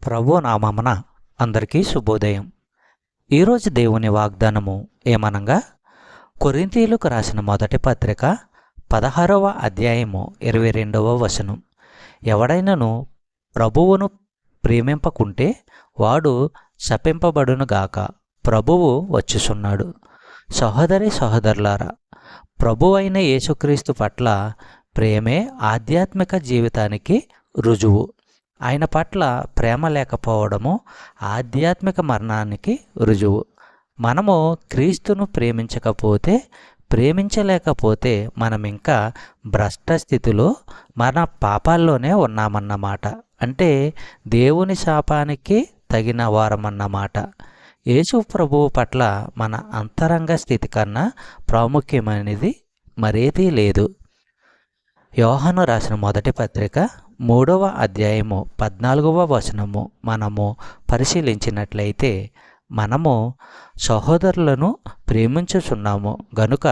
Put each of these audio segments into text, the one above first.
ప్రభు నామమున అందరికీ శుభోదయం. ఈరోజు దేవుని వాగ్దానము ఏమనగా, కొరింథీయులకు రాసిన మొదటి పత్రిక 16వ అధ్యాయము 22వ వచనం. ఎవడైనను ప్రభువును ప్రేమింపకుంటే వాడు శపింపబడునుగాక, ప్రభువు వచ్చుచున్నాడు. సహోదరి సహోదరులారా, ప్రభువైన యేసుక్రీస్తు పట్ల ప్రేమే ఆధ్యాత్మిక జీవితానికి రుజువు. ఆయన పట్ల ప్రేమ లేకపోవడము ఆధ్యాత్మిక మరణానికి రుజువు. మనము క్రీస్తును ప్రేమించలేకపోతే మనం ఇంకా భ్రష్ట స్థితిలో మన పాపాల్లోనే ఉన్నామన్నమాట. అంటే దేవుని శాపానికి తగిన వారమన్నమాట. యేసు ప్రభువు పట్ల మన అంతరంగ స్థితి కన్నా ప్రాముఖ్యమైనది మరేదీ లేదు. యోహాను రాసిన మొదటి పత్రిక 3వ అధ్యాయము 14వ వచనము మనము పరిశీలించినట్లయితే, మనము సహోదరులను ప్రేమించుచున్నాము గనుక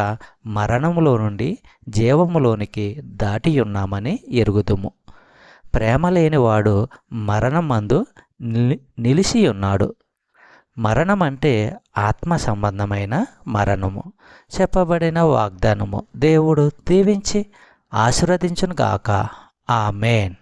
మరణములో నుండి జీవములోనికి దాటి ఉన్నామని ఎరుగుదుము. ప్రేమ లేనివాడు మరణమందు నిలిచి ఉన్నాడు. మరణం అంటే ఆత్మ సంబంధమైన మరణము. చెప్పబడిన వాగ్దానము దేవుడు దీవించి ఆశీర్వదించునుగాక. ఆమేన్.